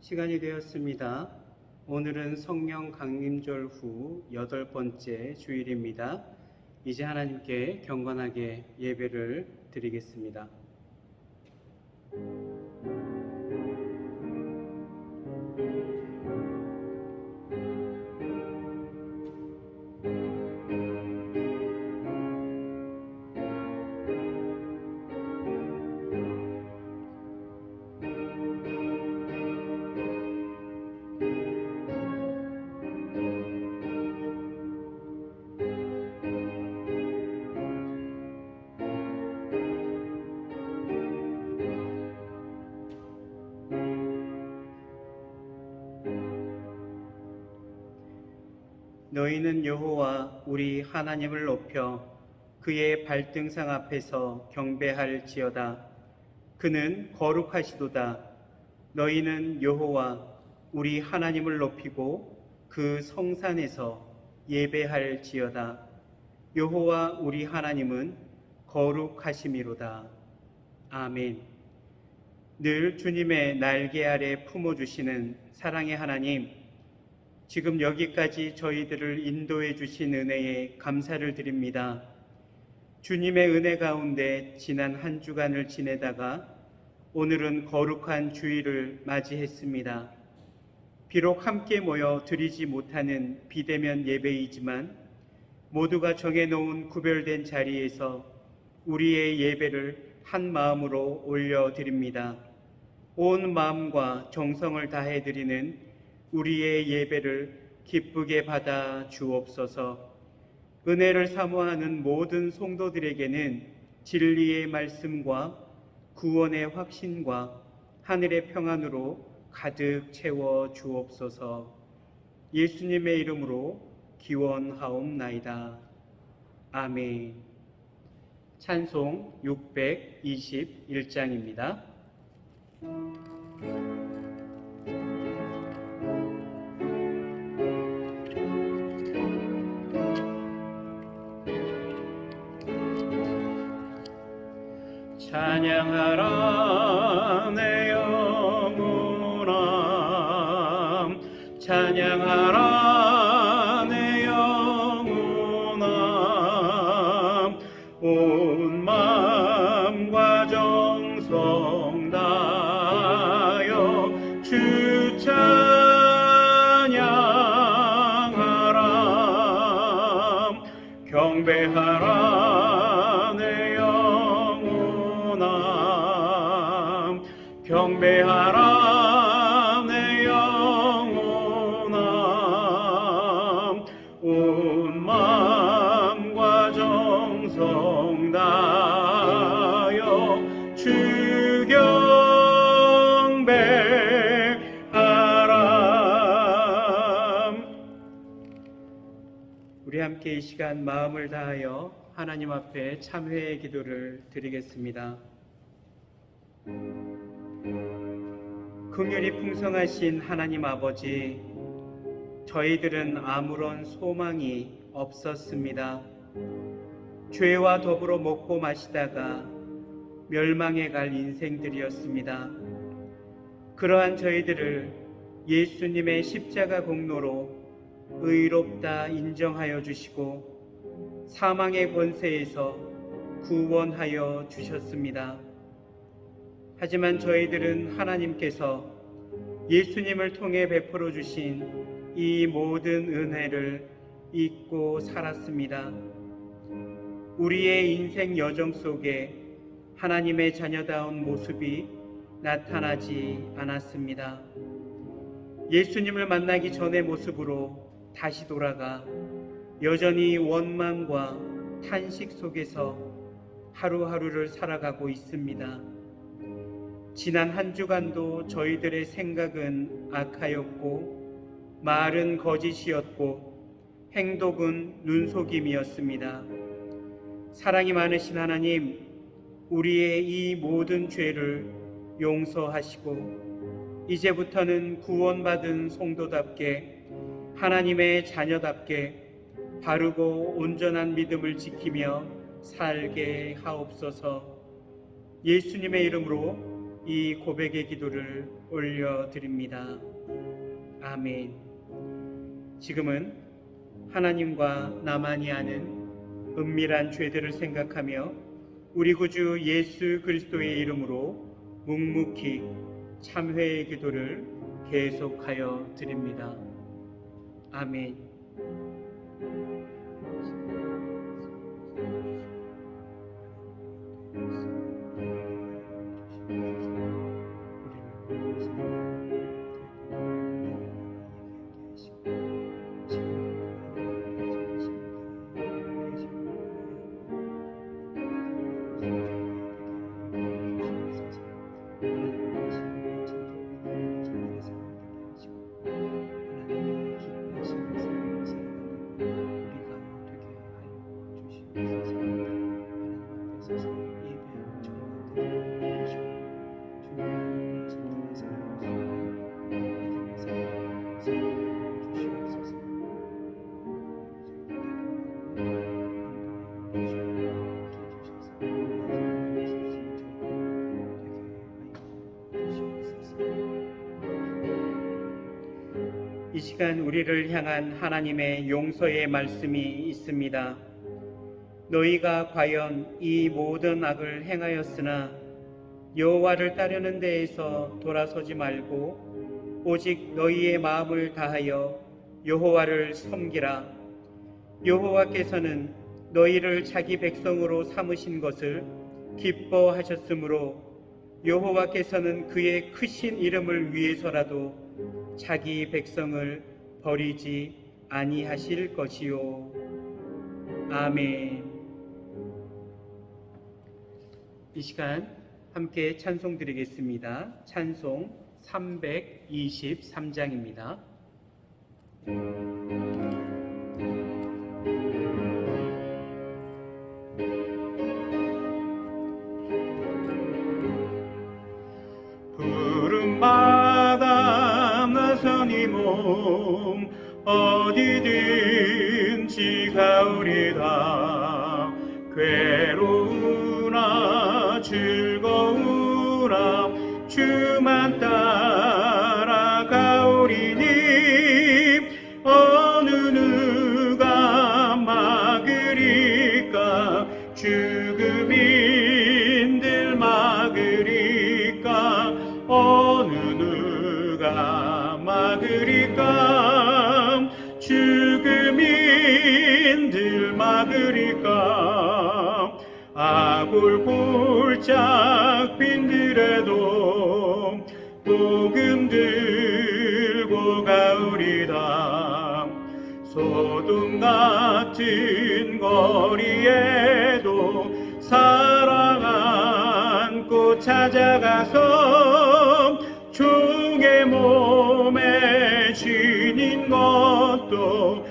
시간이 되었습니다. 오늘은 성령 강림절 후 8번째 주일입니다. 이제 하나님께 경건하게 예배를 드리겠습니다. 너희는 여호와 우리 하나님을 높여 그의 발등상 앞에서 경배할지어다. 그는 거룩하시도다. 너희는 여호와 우리 하나님을 높이고 그 성산에서 예배할지어다. 여호와 우리 하나님은 거룩하심이로다. 아멘. 늘 주님의 날개 아래 품어주시는 사랑의 하나님, 지금 여기까지 저희들을 인도해 주신 은혜에 감사를 드립니다. 주님의 은혜 가운데 지난 한 주간을 지내다가 오늘은 거룩한 주일을 맞이했습니다. 비록 함께 모여 드리지 못하는 비대면 예배이지만 모두가 정해놓은 구별된 자리에서 우리의 예배를 한 마음으로 올려드립니다. 온 마음과 정성을 다해 드리는 우리의 예배를 기쁘게 받아 주옵소서. 은혜를 사모하는 모든 성도들에게는 진리의 말씀과 구원의 확신과 하늘의 평안으로 가득 채워 주옵소서. 예수님의 이름으로 기원하옵나이다. 아멘. 찬송 621장입니다. 찬양하라 내 영혼아, 찬양하라 내 영혼아, 온 마음과 정성 다하여 주 찬양하라. 경배하라 내 영혼아, 경배하라 내 영혼아, 온 마음과 정성 다하여 주 경배하라. 우리 함께 이 시간 마음을 다하여 하나님 앞에 참회의 기도를 드리겠습니다. 긍휼이 풍성하신 하나님 아버지, 저희들은 아무런 소망이 없었습니다. 죄와 더불어 먹고 마시다가 멸망에 갈 인생들이었습니다. 그러한 저희들을 예수님의 십자가 공로로 의롭다 인정하여 주시고 사망의 권세에서 구원하여 주셨습니다. 하지만 저희들은 하나님께서 예수님을 통해 베풀어 주신 이 모든 은혜를 잊고 살았습니다. 우리의 인생 여정 속에 하나님의 자녀다운 모습이 나타나지 않았습니다. 예수님을 만나기 전의 모습으로 다시 돌아가 여전히 원망과 탄식 속에서 하루하루를 살아가고 있습니다. 지난 한 주간도 저희들의 생각은 악하였고 말은 거짓이었고 행동은 눈속임이었습니다. 사랑이 많으신 하나님, 우리의 이 모든 죄를 용서하시고 이제부터는 구원받은 성도답게 하나님의 자녀답게 바르고 온전한 믿음을 지키며 살게 하옵소서. 예수님의 이름으로 이 고백의 기도를 올려드립니다. 아멘. 지금은 하나님과 나만이 아는 은밀한 죄들을 생각하며 우리 구주 예수 그리스도의 이름으로 묵묵히 참회의 기도를 계속하여 드립니다. 아멘. 이 시간 우리를 향한 하나님의 용서의 말씀이 있습니다. 너희가 과연 이 모든 악을 행하였으나 여호와를 따르는 데에서 돌아서지 말고 오직 너희의 마음을 다하여 여호와를 섬기라. 여호와께서는 너희를 자기 백성으로 삼으신 것을 기뻐하셨으므로 여호와께서는 그의 크신 이름을 위해서라도 자기 백성을 버리지 아니하실 것이요. 아멘. 이 시간 함께 찬송 드리겠습니다. 찬송 323장입니다. 푸른 바다 나선 이 몸 어디든지 가오리다. 괴로우나 즐거우나 주만 따라가오리니 어느 누가 막으리까. 죽음인들 막으리까. 어느 누가 막으리까. 죽음인들 막으리까. 아골 골짝 빈들에도 복음 들고 가오리다. 소돔 같은 거리에도 사랑 안고 찾아가서 종의 몸에 지닌 것도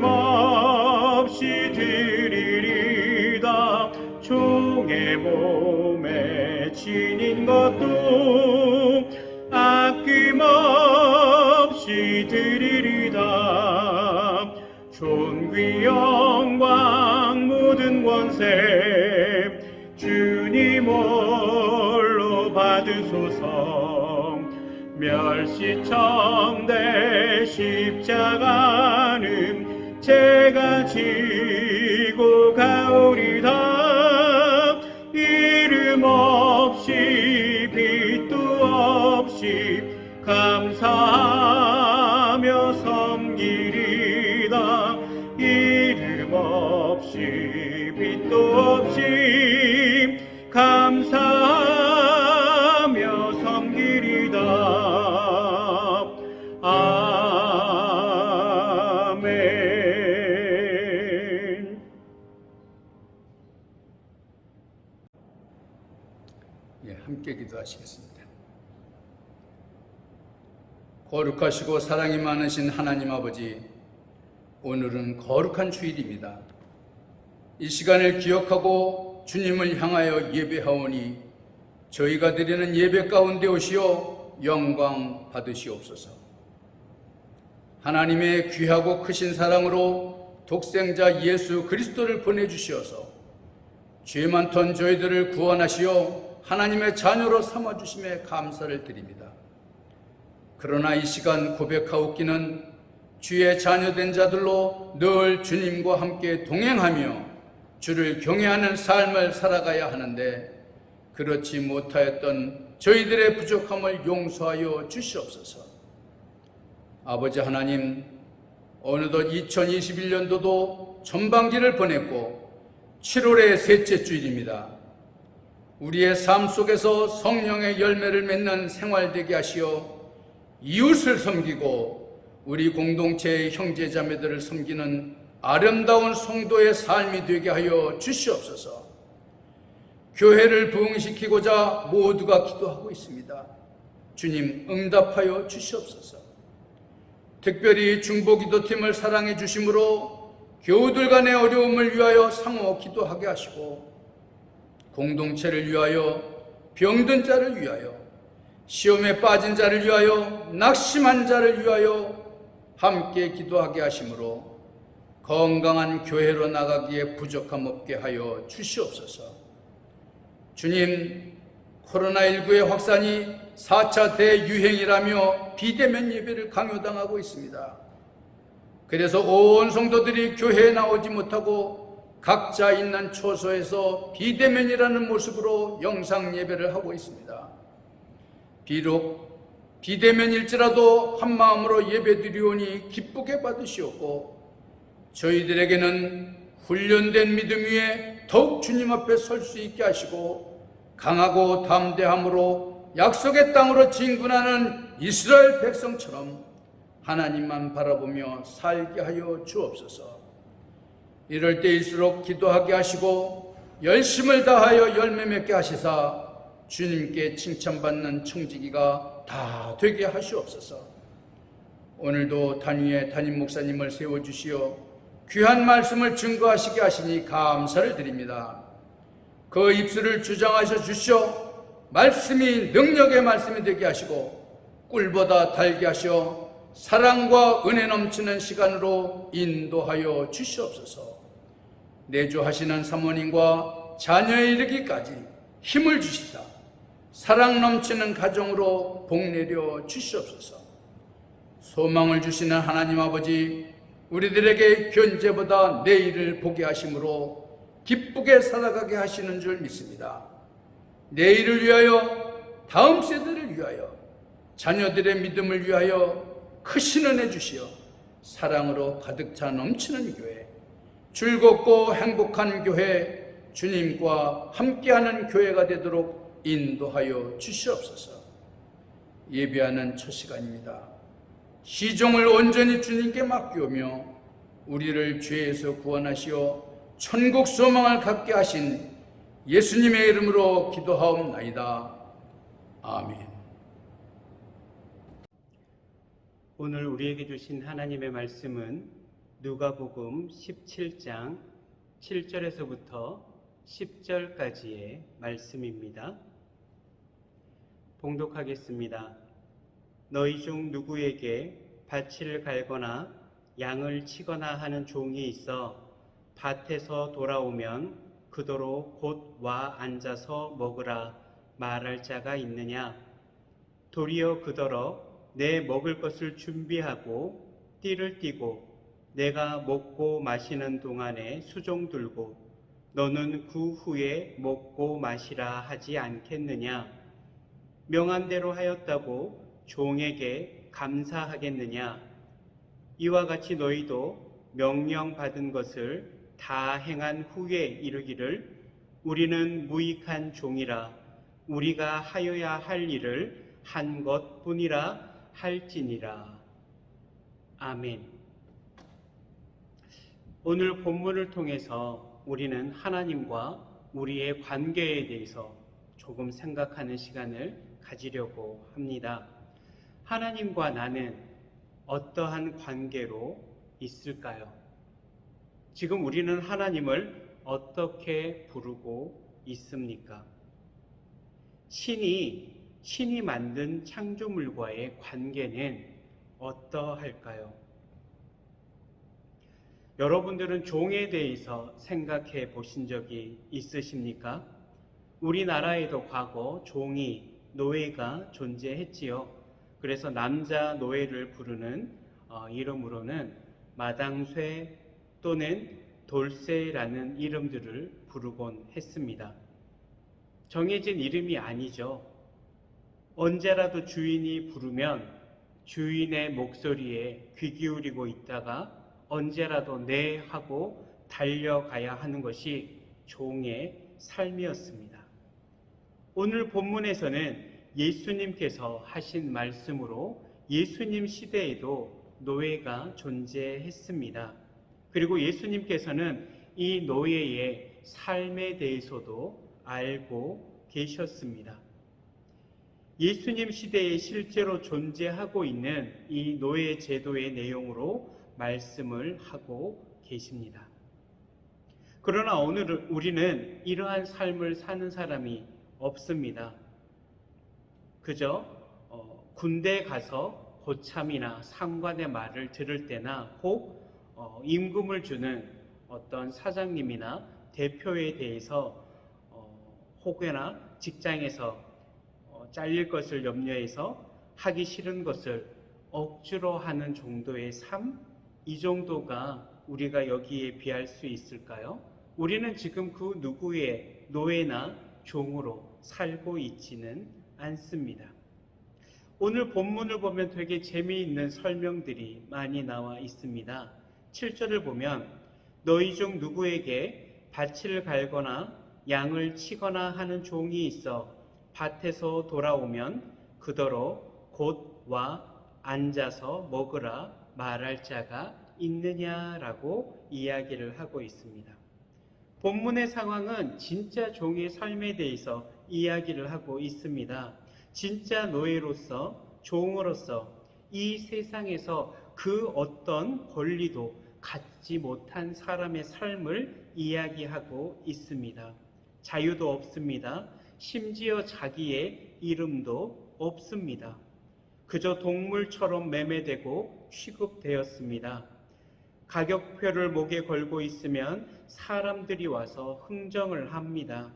아낌없이 드리리다. 종의 몸에 지닌 것도 아낌없이 드리리다. 존귀 영광 모든 권세 주님 홀로 받으소서. 멸시청대 십자가는 제가 지고 가오리다. 이름 없이 빛도 없이 감사하며 섬기리다. 이름 없이 빛도 없이 감사하며 섬기리다. 아멘. 함께 기도하시겠습니다. 거룩하시고 사랑이 많으신 하나님 아버지, 오늘은 거룩한 주일입니다. 이 시간을 기억하고 주님을 향하여 예배하오니 저희가 드리는 예배 가운데 오시어 영광 받으시옵소서. 하나님의 귀하고 크신 사랑으로 독생자 예수 그리스도를 보내주시어서 죄 많던 저희들을 구원하시어 하나님의 자녀로 삼아주심에 감사를 드립니다. 그러나 이 시간 고백하옵기는 주의 자녀된 자들로 늘 주님과 함께 동행하며 주를 경외하는 삶을 살아가야 하는데 그렇지 못하였던 저희들의 부족함을 용서하여 주시옵소서. 아버지 하나님, 어느덧 2021년도도 전반기를 보냈고 7월의 셋째 주일입니다. 우리의 삶 속에서 성령의 열매를 맺는 생활 되게 하시어 이웃을 섬기고 우리 공동체의 형제자매들을 섬기는 아름다운 성도의 삶이 되게 하여 주시옵소서. 교회를 부흥시키고자 모두가 기도하고 있습니다. 주님 응답하여 주시옵소서. 특별히 중보기도팀을 사랑해 주심으로 교우들 간의 어려움을 위하여 상호 기도하게 하시고 공동체를 위하여 병든 자를 위하여 시험에 빠진 자를 위하여 낙심한 자를 위하여 함께 기도하게 하심으로 건강한 교회로 나가기에 부족함 없게 하여 주시옵소서. 주님, 코로나19의 확산이 4차 대유행이라며 비대면 예배를 강요당하고 있습니다. 그래서 온 성도들이 교회에 나오지 못하고 각자 있는 초소에서 비대면이라는 모습으로 영상 예배를 하고 있습니다. 비록 비대면일지라도 한마음으로 예배드리오니 기쁘게 받으시옵고 저희들에게는 훈련된 믿음 위에 더욱 주님 앞에 설 수 있게 하시고 강하고 담대함으로 약속의 땅으로 진군하는 이스라엘 백성처럼 하나님만 바라보며 살게 하여 주옵소서. 이럴 때일수록 기도하게 하시고 열심을 다하여 열매 맺게 하시사 주님께 칭찬받는 청지기가 다 되게 하시옵소서. 오늘도 단위의 담임 목사님을 세워주시어 귀한 말씀을 증거하시게 하시니 감사를 드립니다. 그 입술을 주장하셔 주시어 말씀이 능력의 말씀이 되게 하시고 꿀보다 달게 하시어 사랑과 은혜 넘치는 시간으로 인도하여 주시옵소서. 내조하시는 사모님과 자녀에 이르기까지 힘을 주시사 사랑 넘치는 가정으로 복내려 주시옵소서. 소망을 주시는 하나님 아버지, 우리들에게 현재보다 내일을 보게 하심으로 기쁘게 살아가게 하시는 줄 믿습니다. 내일을 위하여, 다음 세대를 위하여, 자녀들의 믿음을 위하여 크신 은혜 주시어 사랑으로 가득 차 넘치는 교회, 즐겁고 행복한 교회, 주님과 함께하는 교회가 되도록 인도하여 주시옵소서. 예배하는 첫 시간입니다. 시종을 온전히 주님께 맡기오며 우리를 죄에서 구원하시어 천국 소망을 갖게 하신 예수님의 이름으로 기도하옵나이다. 아멘. 오늘 우리에게 주신 하나님의 말씀은 누가복음 17장 7절에서부터 10절까지의 말씀입니다. 봉독하겠습니다. 너희 중 누구에게 밭을 갈거나 양을 치거나 하는 종이 있어 밭에서 돌아오면 그도로 곧 와 앉아서 먹으라 말할 자가 있느냐? 도리어 그더러 내 먹을 것을 준비하고 띠를 띠고 내가 먹고 마시는 동안에 수종 들고 너는 그 후에 먹고 마시라 하지 않겠느냐? 명한 대로 하였다고 종에게 감사하겠느냐? 이와 같이 너희도 명령받은 것을 다 행한 후에 이르기를 우리는 무익한 종이라 우리가 하여야 할 일을 한 것뿐이라 할지니라. 아멘. 오늘 본문을 통해서 우리는 하나님과 우리의 관계에 대해서 조금 생각하는 시간을 가지려고 합니다. 하나님과 나는 어떠한 관계로 있을까요? 지금 우리는 하나님을 어떻게 부르고 있습니까? 신이 만든 창조물과의 관계는 어떠할까요? 여러분들은 종에 대해서 생각해 보신 적이 있으십니까? 우리나라에도 과거 종이, 노예가 존재했지요. 그래서 남자 노예를 부르는 이름으로는 마당쇠 또는 돌쇠라는 이름들을 부르곤 했습니다. 정해진 이름이 아니죠. 언제라도 주인이 부르면 주인의 목소리에 귀 기울이고 있다가 언제라도 네 하고 달려가야 하는 것이 종의 삶이었습니다. 오늘 본문에서는 예수님께서 하신 말씀으로 예수님 시대에도 노예가 존재했습니다. 그리고 예수님께서는 이 노예의 삶에 대해서도 알고 계셨습니다. 예수님 시대에 실제로 존재하고 있는 이 노예 제도의 내용으로 말씀을 하고 계십니다. 그러나 오늘 우리는 이러한 삶을 사는 사람이 없습니다. 그저 군대 가서 고참이나 상관의 말을 들을 때나 혹 임금을 주는 어떤 사장님이나 대표에 대해서 혹여나 직장에서 잘릴 것을 염려해서 하기 싫은 것을 억지로 하는 정도의 삶, 이 정도가 우리가 여기에 비할 수 있을까요? 우리는 지금 그 누구의 노예나 종으로 살고 있지는 않습니다. 오늘 본문을 보면 되게 재미있는 설명들이 많이 나와 있습니다. 7절을 보면 너희 중 누구에게 밭을 갈거나 양을 치거나 하는 종이 있어 밭에서 돌아오면 그더러 곧 와 앉아서 먹으라 말할 자가 있느냐라고 이야기를 하고 있습니다. 본문의 상황은 진짜 종의 삶에 대해서 이야기를 하고 있습니다. 진짜 노예로서, 종으로서 이 세상에서 그 어떤 권리도 갖지 못한 사람의 삶을 이야기하고 있습니다. 자유도 없습니다. 심지어 자기의 이름도 없습니다. 그저 동물처럼 매매되고 취급되었습니다. 가격표를 목에 걸고 있으면 사람들이 와서 흥정을 합니다.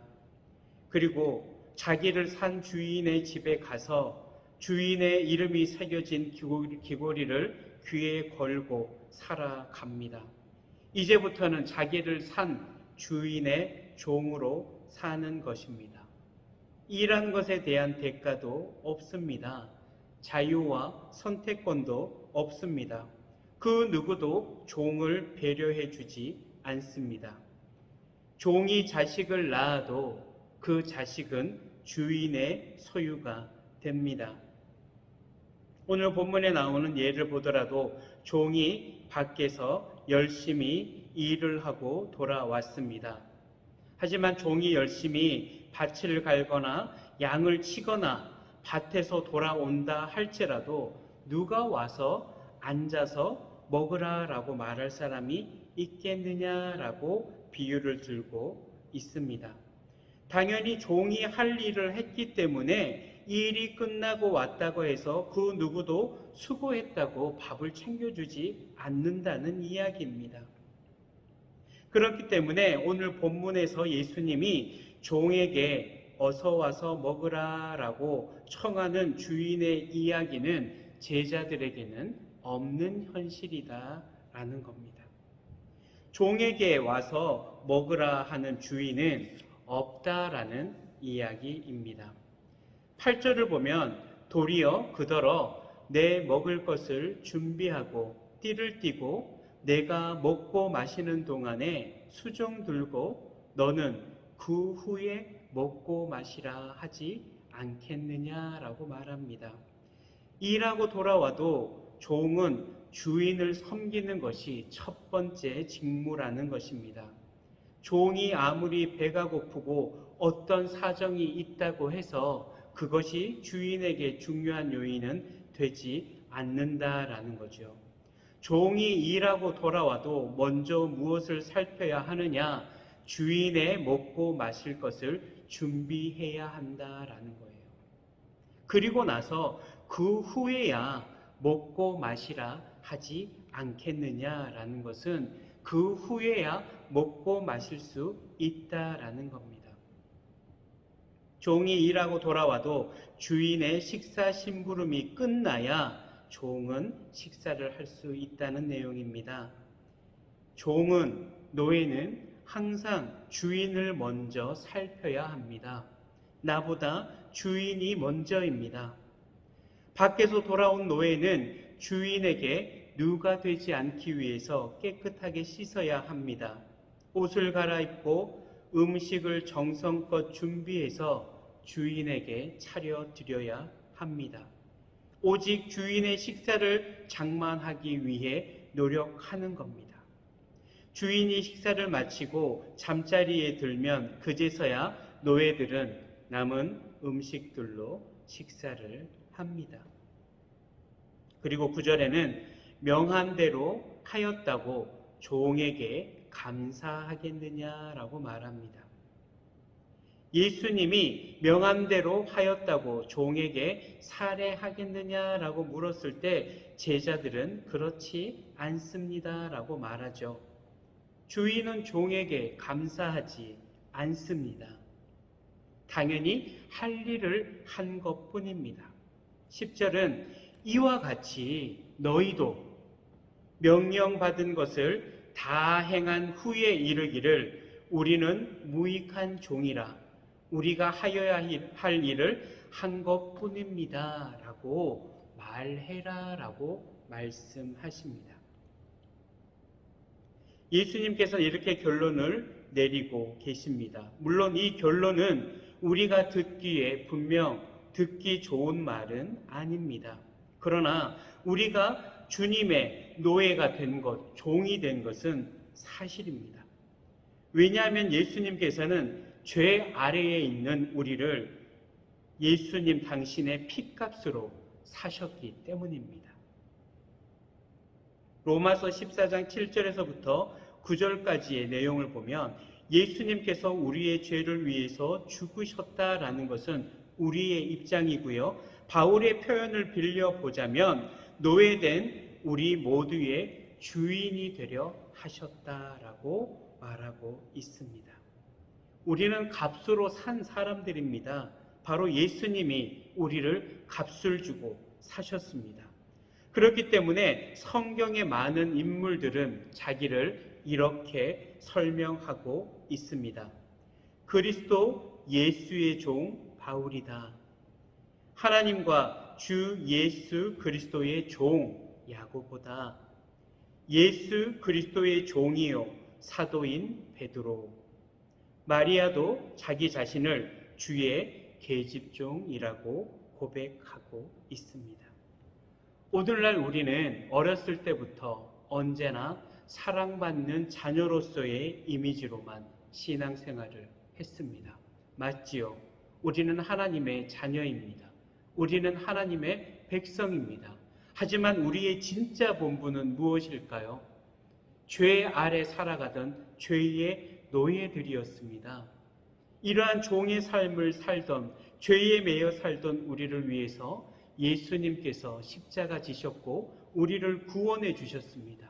그리고 자기를 산 주인의 집에 가서 주인의 이름이 새겨진 귀고리를 귀에 걸고 살아갑니다. 이제부터는 자기를 산 주인의 종으로 사는 것입니다. 일한 것에 대한 대가도 없습니다. 자유와 선택권도 없습니다. 그 누구도 종을 배려해 주지 않습니다. 종이 자식을 낳아도 그 자식은 주인의 소유가 됩니다. 오늘 본문에 나오는 예를 보더라도 종이 밖에서 열심히 일을 하고 돌아왔습니다. 하지만 종이 열심히 밭을 갈거나 양을 치거나 밭에서 돌아온다 할지라도 누가 와서 앉아서 먹으라라고 말할 사람이 있겠느냐라고 비유를 들고 있습니다. 당연히 종이 할 일을 했기 때문에 일이 끝나고 왔다고 해서 그 누구도 수고했다고 밥을 챙겨주지 않는다는 이야기입니다. 그렇기 때문에 오늘 본문에서 예수님이 종에게 어서 와서 먹으라라고 청하는 주인의 이야기는 제자들에게는 없는 현실이다라는 겁니다. 종에게 와서 먹으라 하는 주인은 없다라는 이야기입니다. 8절을 보면 도리어 그더러 내 먹을 것을 준비하고 띠를 띠고 내가 먹고 마시는 동안에 수종 들고 너는 그 후에 먹고 마시라 하지 않겠느냐라고 말합니다. 일하고 돌아와도 종은 주인을 섬기는 것이 첫 번째 직무라는 것입니다. 종이 아무리 배가 고프고 어떤 사정이 있다고 해서 그것이 주인에게 중요한 요인은 되지 않는다라는 거죠. 종이 일하고 돌아와도 먼저 무엇을 살펴야 하느냐? 주인의 먹고 마실 것을 준비해야 한다라는 거예요. 그리고 나서 그 후에야 먹고 마시라 하지 않겠느냐라는 것은 그 후에야 먹고 마실 수 있다라는 겁니다. 종이 일하고 돌아와도 주인의 식사 심부름이 끝나야 종은 식사를 할 수 있다는 내용입니다. 노예는 항상 주인을 먼저 살펴야 합니다. 나보다 주인이 먼저입니다. 밖에서 돌아온 노예는 주인에게 누가 되지 않기 위해서 깨끗하게 씻어야 합니다. 옷을 갈아입고 음식을 정성껏 준비해서 주인에게 차려드려야 합니다. 오직 주인의 식사를 장만하기 위해 노력하는 겁니다. 주인이 식사를 마치고 잠자리에 들면 그제서야 노예들은 남은 음식들로 식사를 합니다. 그리고 9절에는 명한 대로 하였다고 종에게 감사하겠느냐라고 말합니다. 예수님이 명한 대로 하였다고 종에게 살해하겠느냐라고 물었을 때 제자들은 그렇지 않습니다라고 말하죠. 주인은 종에게 감사하지 않습니다. 당연히 할 일을 한 것뿐입니다. 10절은 이와 같이 너희도 명령받은 것을 다 행한 후에 이르기를 우리는 무익한 종이라 우리가 하여야 할 일을 한 것뿐입니다 라고 말해라 라고 말씀하십니다. 예수님께서는 이렇게 결론을 내리고 계십니다. 물론 이 결론은 우리가 듣기에 분명 듣기 좋은 말은 아닙니다. 그러나 우리가 주님의 노예가 된 것, 종이 된 것은 사실입니다. 왜냐하면 예수님께서는 죄 아래에 있는 우리를 예수님 당신의 피값으로 사셨기 때문입니다. 로마서 14장 7절에서부터 9절까지의 내용을 보면 예수님께서 우리의 죄를 위해서 죽으셨다라는 것은 우리의 입장이고요. 바울의 표현을 빌려보자면 노예된 우리 모두의 주인이 되려 하셨다라고 말하고 있습니다. 우리는 값으로 산 사람들입니다. 바로 예수님이 우리를 값을 주고 사셨습니다. 그렇기 때문에 성경의 많은 인물들은 자기를 이렇게 설명하고 있습니다. 그리스도 예수의 종 바울이다. 하나님과 주 예수 그리스도의 종 야고보다. 예수 그리스도의 종이요 사도인 베드로. 마리아도 자기 자신을 주의 계집종이라고 고백하고 있습니다. 오늘날 우리는 어렸을 때부터 언제나 사랑받는 자녀로서의 이미지로만 신앙생활을 했습니다. 맞지요? 우리는 하나님의 자녀입니다. 우리는 하나님의 백성입니다. 하지만 우리의 진짜 본분은 무엇일까요? 죄 아래 살아가던 죄의 노예들이었습니다. 이러한 종의 삶을 살던 죄에 매여 살던 우리를 위해서 예수님께서 십자가 지셨고 우리를 구원해 주셨습니다.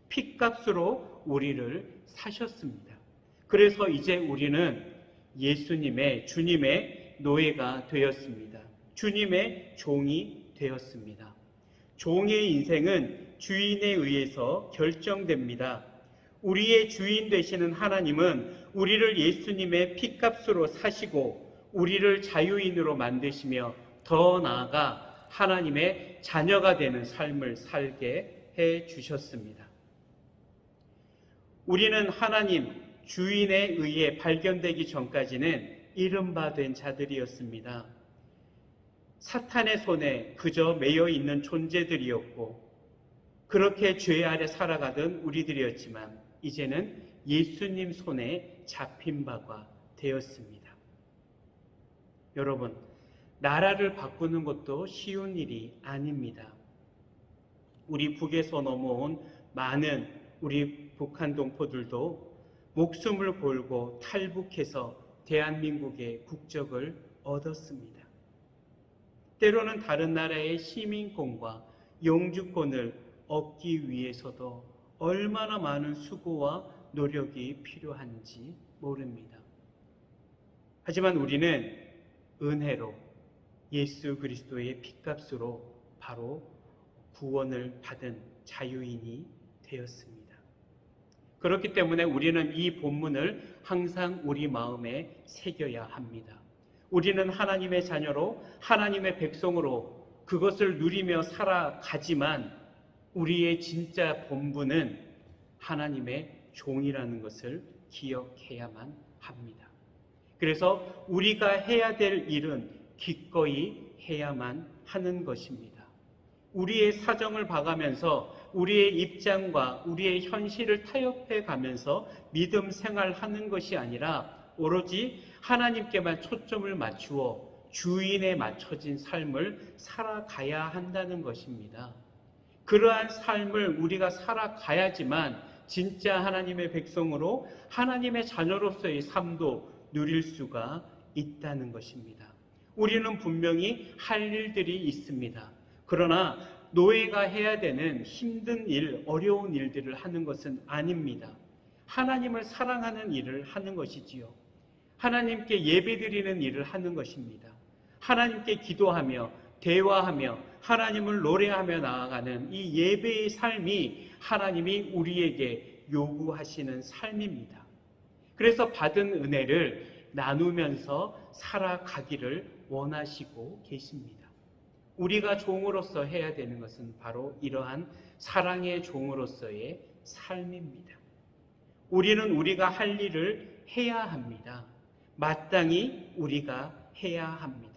핏값으로 우리를 사셨습니다. 그래서 이제 우리는 예수님의 주님의 노예가 되었습니다. 주님의 종이 되었습니다. 종의 인생은 주인에 의해서 결정됩니다. 우리의 주인 되시는 하나님은 우리를 예수님의 핏값으로 사시고 우리를 자유인으로 만드시며 더 나아가 하나님의 자녀가 되는 삶을 살게 해 주셨습니다. 우리는 하나님 주인에 의해 발견되기 전까지는 이른바 된 자들이었습니다. 사탄의 손에 그저 매여 있는 존재들이었고 그렇게 죄 아래 살아가던 우리들이었지만 이제는 예수님 손에 잡힌 바가 되었습니다. 여러분, 나라를 바꾸는 것도 쉬운 일이 아닙니다. 우리 북에서 넘어온 많은 우리 북한 동포들도 목숨을 걸고 탈북해서 대한민국의 국적을 얻었습니다. 때로는 다른 나라의 시민권과 영주권을 얻기 위해서도 얼마나 많은 수고와 노력이 필요한지 모릅니다. 하지만 우리는 은혜로 예수 그리스도의 핏값으로 바로 구원을 받은 자유인이 되었습니다. 그렇기 때문에 우리는 이 본문을 항상 우리 마음에 새겨야 합니다. 우리는 하나님의 자녀로 하나님의 백성으로 그것을 누리며 살아가지만 우리의 진짜 본분은 하나님의 종이라는 것을 기억해야만 합니다. 그래서 우리가 해야 될 일은 기꺼이 해야만 하는 것입니다. 우리의 사정을 봐가면서 우리의 입장과 우리의 현실을 타협해 가면서 믿음 생활하는 것이 아니라 오로지 하나님께만 초점을 맞추어 주인에 맞춰진 삶을 살아가야 한다는 것입니다. 그러한 삶을 우리가 살아가야지만 진짜 하나님의 백성으로 하나님의 자녀로서의 삶도 누릴 수가 있다는 것입니다. 우리는 분명히 할 일들이 있습니다. 그러나 노예가 해야 되는 힘든 일, 어려운 일들을 하는 것은 아닙니다. 하나님을 사랑하는 일을 하는 것이지요. 하나님께 예배드리는 일을 하는 것입니다. 하나님께 기도하며 대화하며 하나님을 노래하며 나아가는 이 예배의 삶이 하나님이 우리에게 요구하시는 삶입니다. 그래서 받은 은혜를 나누면서 살아가기를 원하시고 계십니다. 우리가 종으로서 해야 되는 것은 바로 이러한 사랑의 종으로서의 삶입니다. 우리는 우리가 할 일을 해야 합니다. 마땅히 우리가 해야 합니다.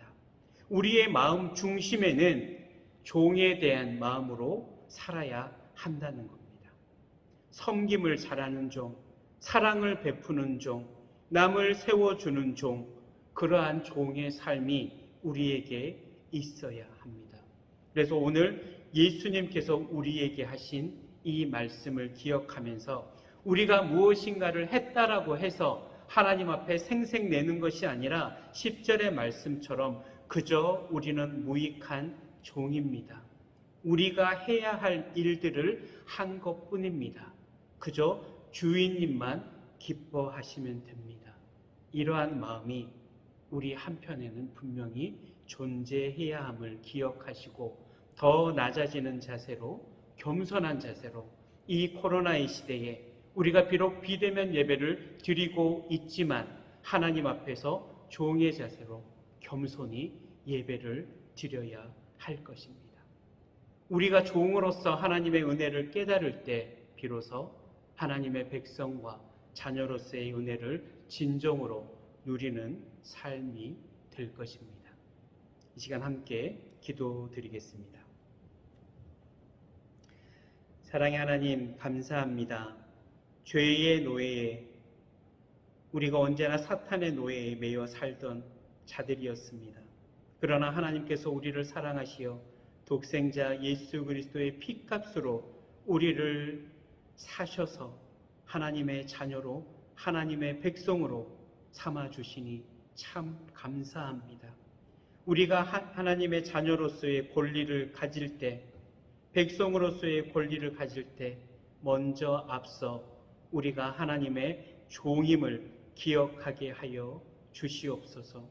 우리의 마음 중심에는 종에 대한 마음으로 살아야 한다는 겁니다. 섬김을 잘하는 종, 사랑을 베푸는 종, 남을 세워주는 종, 그러한 종의 삶이 우리에게 있어야 합니다. 그래서 오늘 예수님께서 우리에게 하신 이 말씀을 기억하면서 우리가 무엇인가를 했다라고 해서 하나님 앞에 생색내는 것이 아니라 10절의 말씀처럼 그저 우리는 무익한 종입니다. 우리가 해야 할 일들을 한 것뿐입니다. 그저 주인님만 기뻐하시면 됩니다. 이러한 마음이 우리 한편에는 분명히 존재해야 함을 기억하시고 더 낮아지는 자세로, 겸손한 자세로 이 코로나의 시대에 우리가 비록 비대면 예배를 드리고 있지만 하나님 앞에서 종의 자세로 겸손히 예배를 드려야 할 것입니다. 우리가 종으로서 하나님의 은혜를 깨달을 때 비로소 하나님의 백성과 자녀로서의 은혜를 진정으로 누리는 삶이 될 것입니다. 이 시간 함께 기도드리겠습니다. 사랑의 하나님, 감사합니다. 죄의 노예에 우리가 언제나 사탄의 노예에 매여 살던 자들이었습니다. 그러나 하나님께서 우리를 사랑하시어 독생자 예수 그리스도의 피값으로 우리를 사셔서 하나님의 자녀로 하나님의 백성으로 삼아주시니 참 감사합니다. 우리가 하나님의 자녀로서의 권리를 가질 때, 백성으로서의 권리를 가질 때 먼저 앞서 우리가 하나님의 종임을 기억하게 하여 주시옵소서.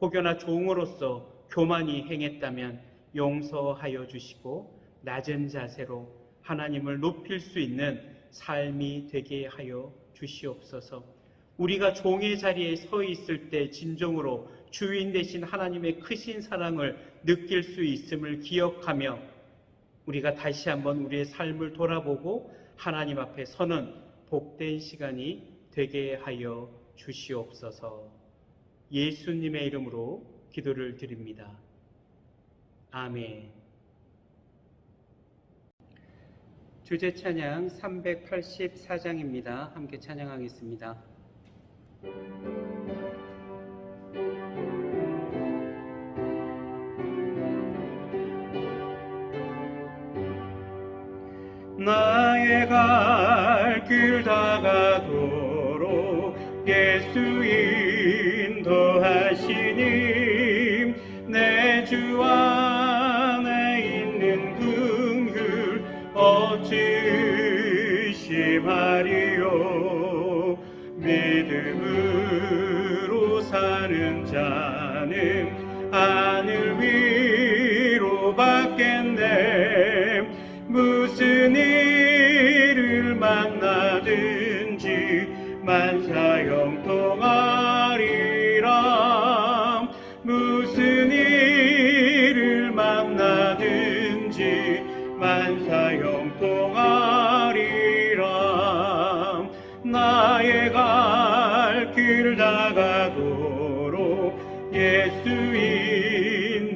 혹여나 종으로서 교만이 행했다면 용서하여 주시고 낮은 자세로 하나님을 높일 수 있는 삶이 되게 하여 주시옵소서. 우리가 종의 자리에 서 있을 때 진정으로 주인 되신 하나님의 크신 사랑을 느낄 수 있음을 기억하며 우리가 다시 한번 우리의 삶을 돌아보고 하나님 앞에 서는 복된 시간이 되게 하여 주시옵소서. 예수님의 이름으로 기도를 드립니다. 아멘. 주제 찬양 384장입니다. 함께 찬양하겠습니다. 나의 갈 길 다가도록 예수 인도하시니 내 주 안에 있는 긍휼 어찌 의심하리요. 믿음으로 사는 자는 하늘 위로 받겠네. 무슨 일을 만나든지 만사형통하리라. 무슨 일을 만나든지 만사형통하리라. 나의 갈 길 다가도록 예수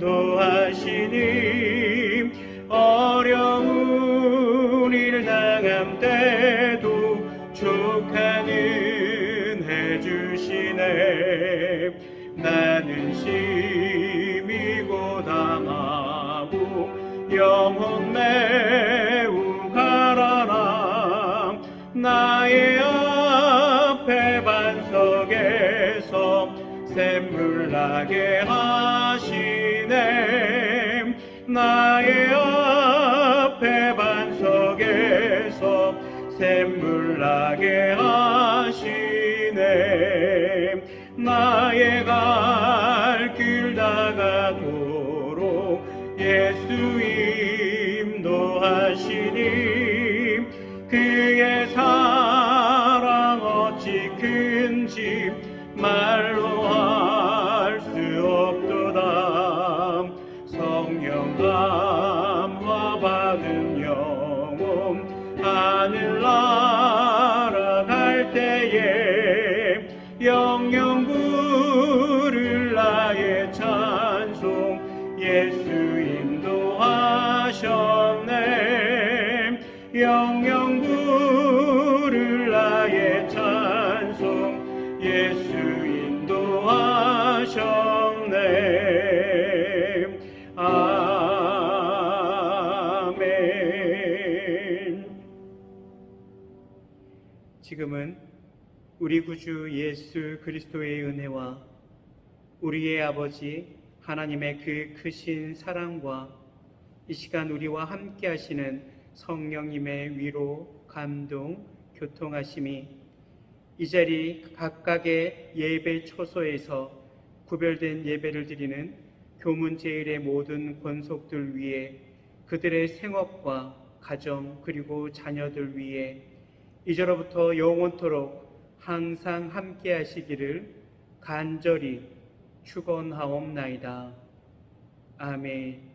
인도하시니 어려운 일 당함 때도 족한 은혜 주시네. 나는 심히 고담하고 영혼 매우 가라라. 나의 앞에 반석에서 샘물 나게 하시네. 나의 앞에 반석에서 샘물 나게 하시네. 나의 갈 길 다가도록 예수 인도하시니 그의 사랑 어찌 큰지 말로 할 수 없도다. 성령 감화 받은 영혼 하늘나라 갈 때에 영영 부를 나의 찬송 예수 인도하셨네. 영영 부를 나의 찬송 예수 인도하셨네. 아멘. 지금은 우리 구주 예수 그리스도의 은혜와 우리의 아버지 하나님의 그 크신 사랑과 이 시간 우리와 함께 하시는 성령님의 위로, 감동, 교통하심이 이 자리 각각의 예배 초소에서 구별된 예배를 드리는 교문제일의 모든 권속들 위에 그들의 생업과 가정 그리고 자녀들 위에 이제로부터 영원토록 항상 함께 하시기를 간절히 축원하옵나이다. 아멘.